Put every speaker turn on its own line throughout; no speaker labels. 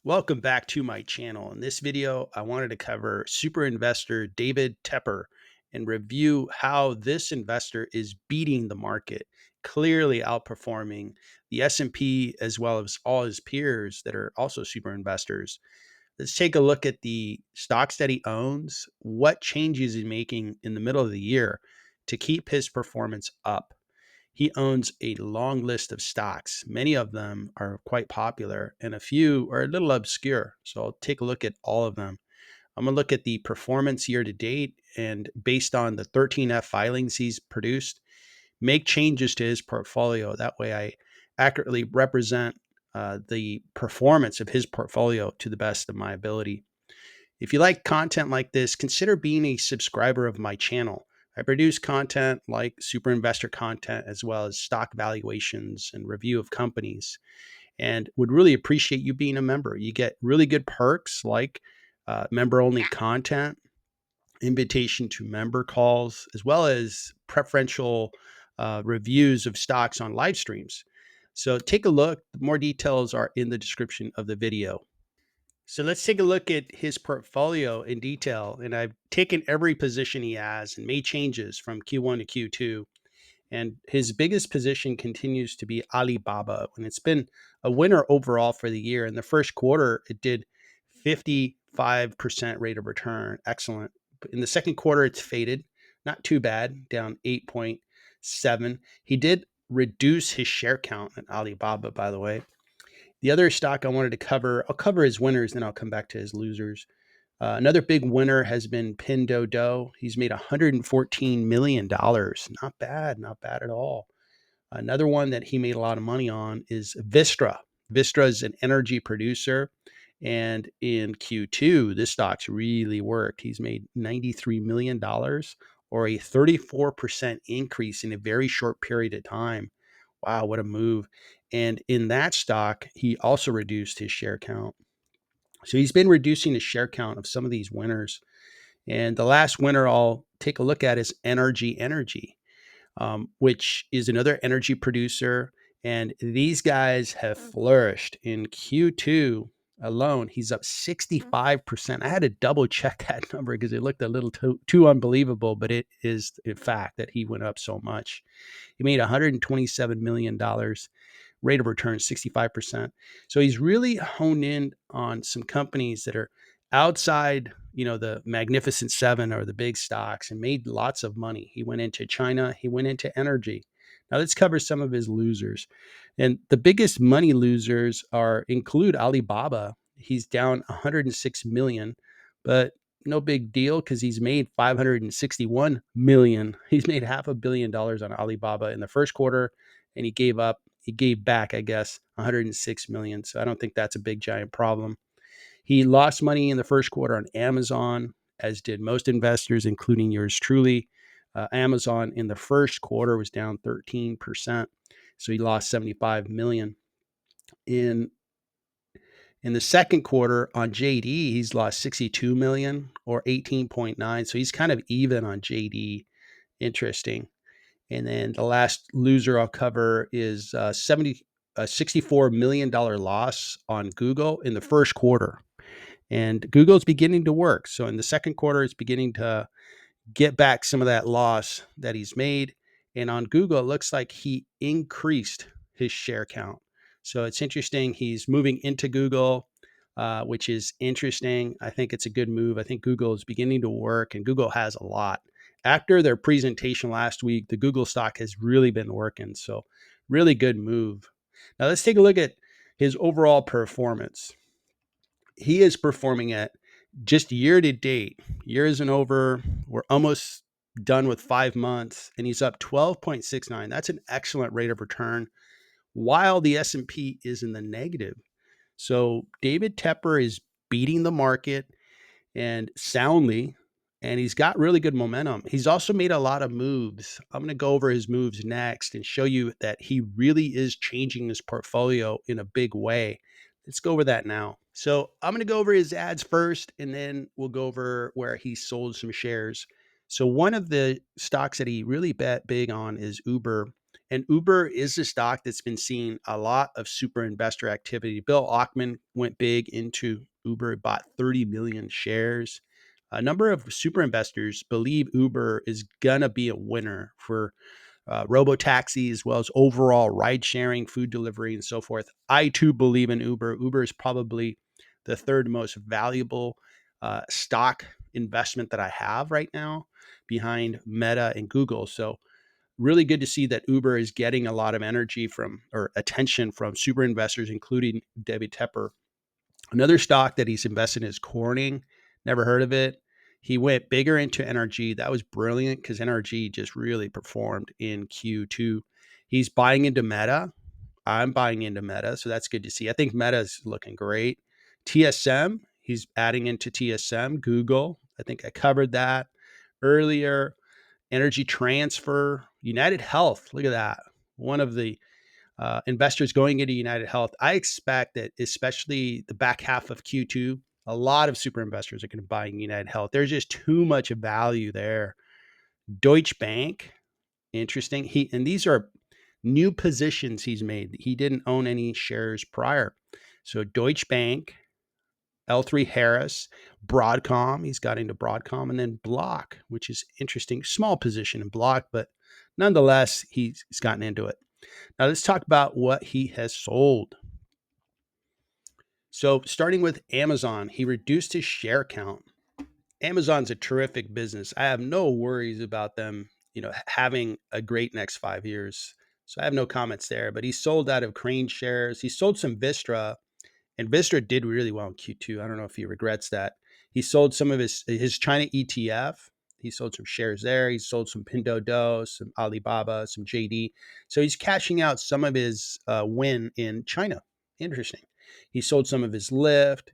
Welcome back to my channel. In this video, I wanted to cover super investor David Tepper and review how this investor is beating the market, clearly outperforming the S&P as well as all his peers that are also super investors. Let's take a look at the stocks that he owns, what changes he's making in the middle of the year to keep his performance up. He owns a long list of stocks. Many of them are quite popular, and a few are a little obscure. So I'll take a look at all of them. I'm going to look at the performance year to date, and based on the 13F filings he's produced, make changes to his portfolio. That way, I accurately represent the performance of his portfolio to the best of my ability. If you like content like this, consider being a subscriber of my channel. I produce content like super investor content as well as stock valuations and review of companies, and would really appreciate you being a member. You get really good perks like member only content, invitation to member calls, as well as preferential reviews of stocks on live streams. So take a look. More details are in the description of the video. So let's take a look at his portfolio in detail. And I've taken every position he has and made changes from Q1 to Q2. And his biggest position continues to be Alibaba. And it's been a winner overall for the year. In the first quarter, it did 55% rate of return. Excellent. In the second quarter, it's faded. Not too bad, down 8.7. He did reduce his share count at Alibaba, by the way. The other stock I wanted to cover, I'll cover his winners, then I'll come back to his losers. Another big winner has been Pinduoduo. He's made $114 million. Not bad, not bad at all. Another one that he made a lot of money on is Vistra. Vistra is an energy producer. And in Q2, this stock's really worked. He's made $93 million or a 34% increase in a very short period of time. Wow, what a move. And in that stock, he also reduced his share count. So he's been reducing the share count of some of these winners. And the last winner I'll take a look at is Energy Energy, which is another energy producer. And these guys have flourished in Q2 alone. He's up 65%. I had to double check that number because it looked a little too unbelievable, but it is in fact that he went up so much. He made $127 million, rate of return 65%. So he's really honed in on some companies that are outside, the Magnificent Seven or the big stocks and made lots of money. He went into China, he went into energy. Now let's cover some of his losers. And the biggest money losers include Alibaba. He's down 106 million, but no big deal because he's made 561 million. He's made $500 million on Alibaba in the first quarter, and he gave back, I guess, 106 million. So I don't think that's a big giant problem. He lost money in the first quarter on Amazon, as did most investors, including yours truly. Amazon in the first quarter was down 13%. So he lost 75 million. In the second quarter on JD, he's lost 62 million or 18.9. So he's kind of even on JD. Interesting. And then the last loser I'll cover is $64 million loss on Google in the first quarter. And Google's beginning to work. So in the second quarter, it's beginning to get back some of that loss that he's made. And on Google, it looks like he increased his share count. So it's interesting. He's moving into Google, which is interesting. I think it's a good move. I think Google is beginning to work, and Google has a lot. After their presentation last week, the Google stock has really been working. So really good move. Now let's take a look at his overall performance. He is performing at just year to date. Year isn't over. We're almost done with 5 months, and he's up 12.69. That's an excellent rate of return, while the S&P is in the negative. So David Tepper is beating the market and soundly, and he's got really good momentum. He's also made a lot of moves. I'm going to go over his moves next and show you that he really is changing his portfolio in a big way. Let's go over that now. So I'm going to go over his ads first, and then we'll go over where he sold some shares. So one of the stocks that he really bet big on is Uber, And Uber is a stock that's been seeing a lot of super investor activity. Bill Ackman went big into Uber, bought 30 million shares. A number of super investors believe Uber is going to be a winner for robo-taxi, as well as overall ride sharing, food delivery, and so forth. I too believe in Uber. Uber is probably the third most valuable stock investment that I have right now, behind Meta and Google. So really good to see that Uber is getting a lot of energy from, or attention from, super investors, including David Tepper. Another stock that he's invested in is Corning. Never heard of it. He went bigger into NRG. That was brilliant because NRG just really performed in Q2. He's buying into Meta. I'm buying into Meta, so that's good to see. I think Meta is looking great. TSM, he's adding into TSM. Google, I think I covered that earlier. Energy Transfer, United Health. Look at that. One of the investors going into United Health. I expect that, especially the back half of Q2, a lot of super investors are going to buy United Health. There's just too much value there. Deutsche Bank, interesting. And these are new positions he's made. He didn't own any shares prior. So Deutsche Bank, L3 Harris, Broadcom. He's got into Broadcom, and then Block, which is interesting. Small position in Block, but nonetheless, he's gotten into it. Now let's talk about what he has sold. So starting with Amazon, he reduced his share count. Amazon's a terrific business. I have no worries about them, having a great next 5 years. So I have no comments there. But he sold out of Crane shares. He sold some Vistra, and Vistra did really well in Q2. I don't know if he regrets that. He sold some of his China ETF. He sold some shares there. He sold some Pinduoduo, some Alibaba, some JD. So he's cashing out some of his win in China. Interesting. He sold some of his Lyft.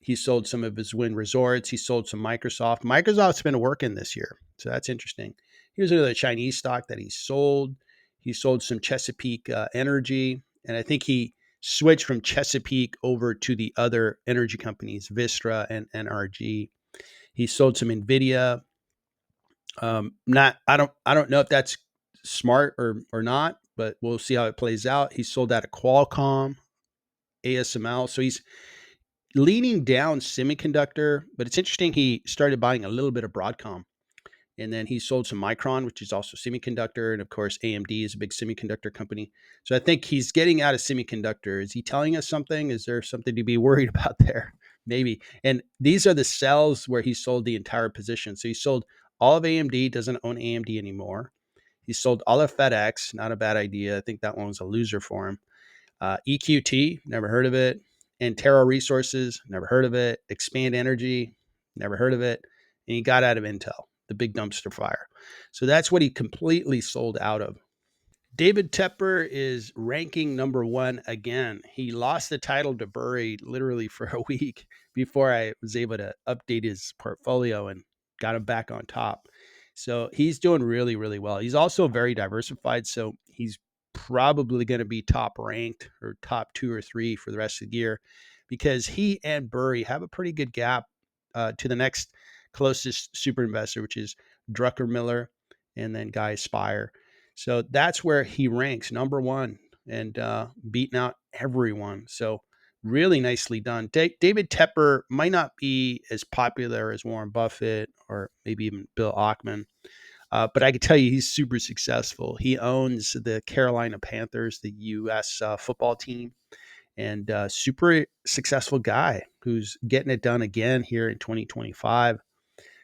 He sold some of his Wynn Resorts. He sold some Microsoft. Microsoft's been working this year, so that's interesting. Here's another Chinese stock that he sold. He sold some Chesapeake Energy, and I think he switched from Chesapeake over to the other energy companies, Vistra and NRG. He sold some Nvidia. I don't know if that's smart or not, but we'll see how it plays out. He sold out of Qualcomm, ASML, so he's leaning down semiconductor, but it's interesting. He started buying a little bit of Broadcom, and then he sold some Micron, which is also semiconductor. And of course, AMD is a big semiconductor company. So I think he's getting out of semiconductor. Is he telling us something? Is there something to be worried about there? Maybe. And these are the sells where he sold the entire position. So he sold all of AMD, doesn't own AMD anymore. He sold all of FedEx, not a bad idea. I think that one was a loser for him. EQT, never heard of it. Antero Resources, never heard of it. Expand Energy, never heard of it. And he got out of Intel, the big dumpster fire. So that's what he completely sold out of. David Tepper is ranking number one again. He lost the title to Burry literally for a week before I was able to update his portfolio and got him back on top. So he's doing really, really well. He's also very diversified. So he's probably going to be top ranked or top 2 or 3 for the rest of the year, because he and Burry have a pretty good gap to the next closest super investor, which is Druckenmiller and then Guy Spire. So that's where he ranks number one, and beating out everyone. So really nicely done. David Tepper might not be as popular as Warren Buffett or maybe even Bill Ackman, but I can tell you he's super successful. He owns the Carolina Panthers, the U.S. Football team, and super successful guy who's getting it done again here in 2025.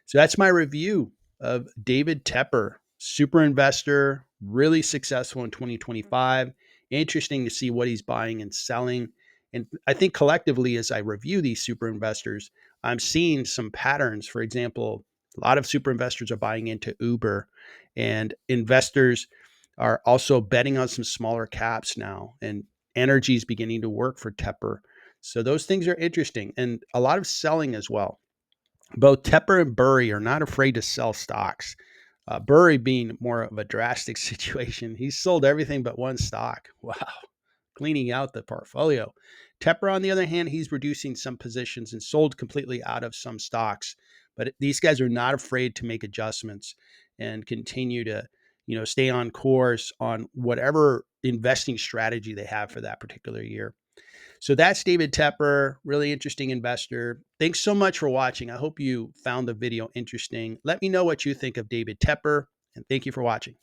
So that's my review of David Tepper, super investor, really successful in 2025. Interesting to see what he's buying and selling. And I think collectively, as I review these super investors, I'm seeing some patterns. For example, a lot of super investors are buying into Uber, and investors are also betting on some smaller caps now. And energy is beginning to work for Tepper. So those things are interesting, and a lot of selling as well. Both Tepper and Burry are not afraid to sell stocks. Burry being more of a drastic situation. He's sold everything but one stock. Wow. Cleaning out the portfolio. Tepper, on the other hand, he's reducing some positions and sold completely out of some stocks. But these guys are not afraid to make adjustments and continue to, stay on course on whatever investing strategy they have for that particular year. So that's David Tepper, really interesting investor. Thanks so much for watching. I hope you found the video interesting. Let me know what you think of David Tepper, and thank you for watching.